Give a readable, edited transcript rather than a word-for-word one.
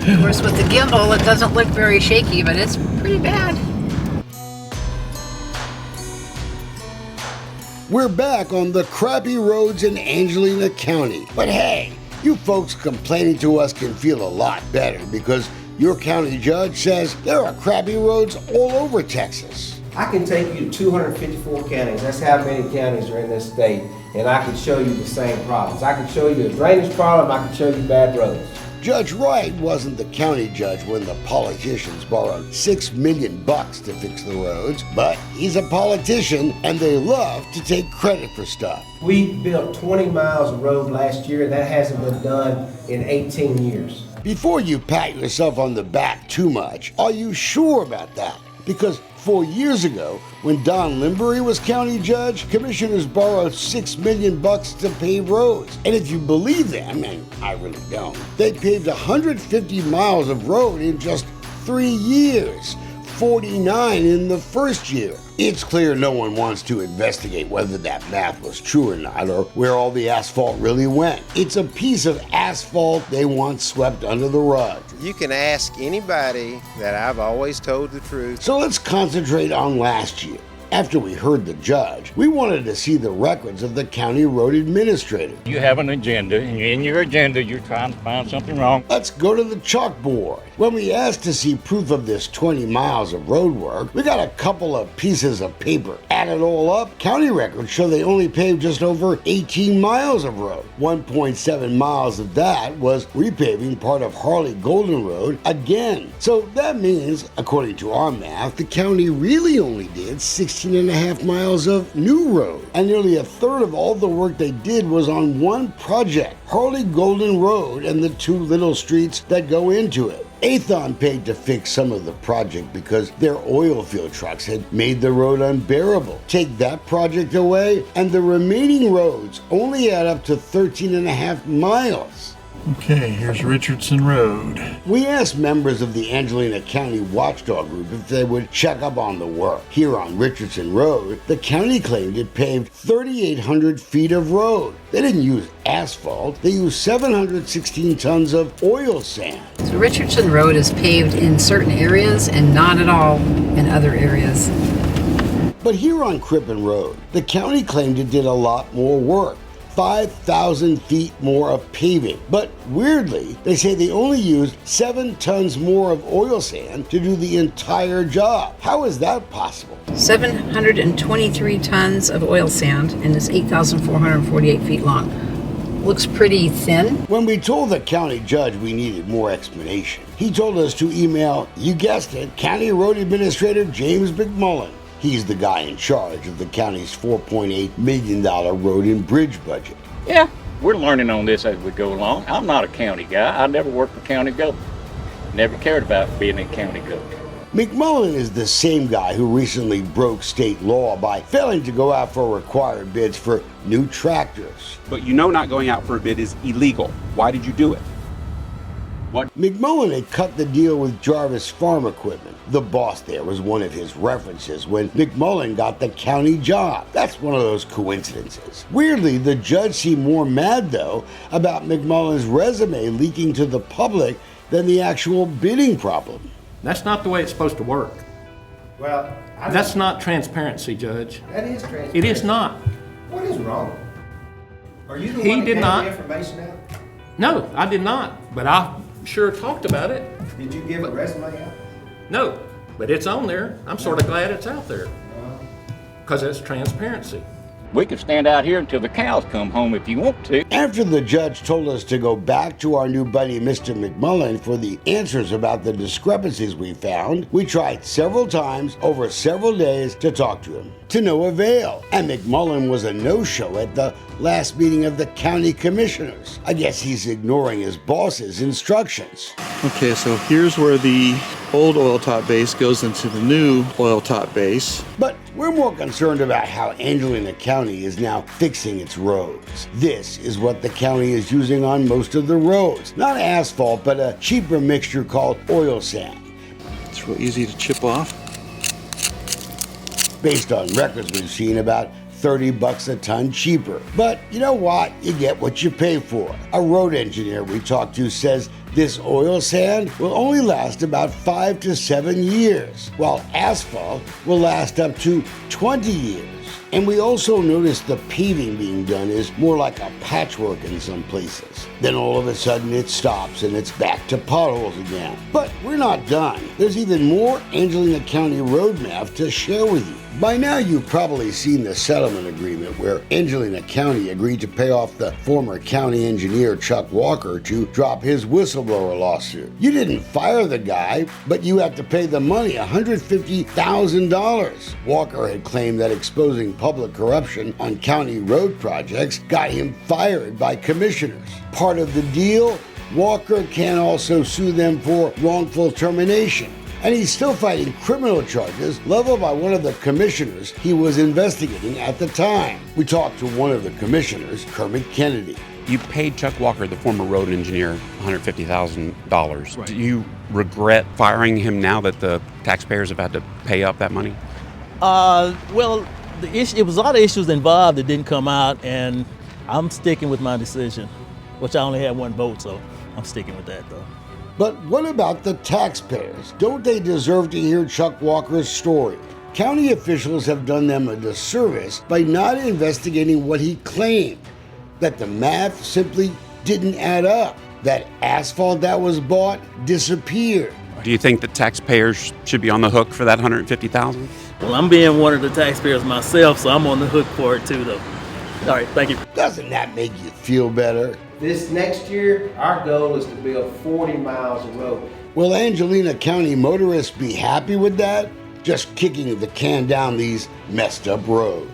Of course, with the gimbal, it doesn't look very shaky, but it's pretty bad. We're back on the crappy roads in Angelina County. But hey, you folks complaining to us can feel a lot better because your county judge says there are crappy roads all over Texas. I can take you to 254 counties. That's how many counties are in this state. And I can show you the same problems. I can show you a drainage problem. I can show you bad roads. Judge Wright wasn't the county judge when the politicians borrowed $6 million to fix the roads, but he's a politician and they love to take credit for stuff. We built 20 miles of road last year. That hasn't been done in 18 years. Before you pat yourself on the back too much, are you sure about that? Because 4 years ago, when Don Limbury was county judge, commissioners borrowed $6 million to pave roads. And if you believe them, and I really don't, they paved 150 miles of road in just 3 years, 49 in the first year. It's clear no one wants to investigate whether that math was true or not, or where all the asphalt really went. It's a piece of asphalt they want swept under the rug. You can ask anybody that I've always told the truth. So let's concentrate on last year. After we heard the judge, we wanted to see the records of the county road administrator. You have an agenda, and in your agenda, you're trying to find something wrong. Let's go to the chalkboard. When we asked to see proof of this 20 miles of road work, we got a couple of pieces of paper. Add it all up, county records show they only paved just over 18 miles of road. 1.7 miles of that was repaving part of Harley Golden Road again. So that means, according to our math, the county really only did 16.5 miles of new road. And nearly a third of all the work they did was on one project, Harley Golden Road and the two little streets that go into it. Aethon paid to fix some of the project because their oil field trucks had made the road unbearable. Take that project away, and the remaining roads only add up to 13.5 miles. Okay, here's Richardson Road. We asked members of the Angelina County Watchdog Group if they would check up on the work. Here on Richardson Road, the county claimed it paved 3,800 feet of road. They didn't use asphalt, they used 716 tons of oil sand. So Richardson Road is paved in certain areas and not at all in other areas. But here on Crippen Road, the county claimed it did a lot more work. 5,000 feet more of paving. But weirdly, they say they only used 7 tons more of oil sand to do the entire job. How is that possible? 723 tons of oil sand and is 8,448 feet long. Looks pretty thin. When we told the county judge we needed more explanation, he told us to email, you guessed it, County Road Administrator James McMullen. He's the guy in charge of the county's $4.8 million road and bridge budget. Yeah, we're learning on this as we go along. I'm not a county guy. I never worked for county government. Never cared about being in county government. McMullen is the same guy who recently broke state law by failing to go out for required bids for new tractors. But you know not going out for a bid is illegal. Why did you do it? What? McMullen had cut the deal with Jarvis Farm Equipment. The boss there was one of his references when McMullen got the county job. That's one of those coincidences. Weirdly, the judge seemed more mad, though, about McMullen's resume leaking to the public than the actual bidding problem. That's not the way it's supposed to work. Well, That's not transparency, Judge. That is transparency. It is not. What is wrong? Are you the He one that did gave not. the information out? No, I did not, but I sure talked about it. Did you give a resume out? No, but it's on there. I'm sort of glad it's out there because it's transparency. We could stand out here until the cows come home if you want to. After the judge told us to go back to our new buddy Mr. McMullen for the answers about the discrepancies we found, we tried several times over several days to talk to him. To no avail. And McMullen was a no-show at the last meeting of the county commissioners. I guess he's ignoring his boss's instructions. Okay, so here's where the old oil top base goes into the new oil top base. But we're more concerned about how Angelina County is now fixing its roads. This is what the county is using on most of the roads. Not asphalt, but a cheaper mixture called oil sand. It's real easy to chip off. Based on records we've seen, about $30 a ton cheaper. But you know what? You get what you pay for. A road engineer we talked to says this oil sand will only last about 5 to 7 years, while asphalt will last up to 20 years. And we also noticed the paving being done is more like a patchwork in some places. Then all of a sudden it stops and it's back to potholes again. But we're not done. There's even more Angelina County road map to share with you. By now you've probably seen the settlement agreement where Angelina County agreed to pay off the former county engineer Chuck Walker to drop his whistleblower lawsuit. You didn't fire the guy, but you had to pay the money, $150,000. Walker had claimed that exposing public corruption on county road projects got him fired by commissioners. Part of the deal, Walker can also sue them for wrongful termination. And he's still fighting criminal charges leveled by one of the commissioners he was investigating at the time. We talked to one of the commissioners, Kermit Kennedy. You paid Chuck Walker, the former road engineer, $150,000. Right. Do you regret firing him now that the taxpayers have had to pay up that money? Well, it was a lot of issues involved that didn't come out, and I'm sticking with my decision, which I only had one vote, so I'm sticking with that, though. But what about the taxpayers? Don't they deserve to hear Chuck Walker's story? County officials have done them a disservice by not investigating what he claimed, that the math simply didn't add up, that asphalt that was bought disappeared. Do you think that taxpayers should be on the hook for that $150,000? Well, I'm being one of the taxpayers myself, so I'm on the hook for it too, though. All right, thank you. Doesn't that make you feel better? This next year, our goal is to build 40 miles of road. Will Angelina County motorists be happy with that? Just kicking the can down these messed up roads.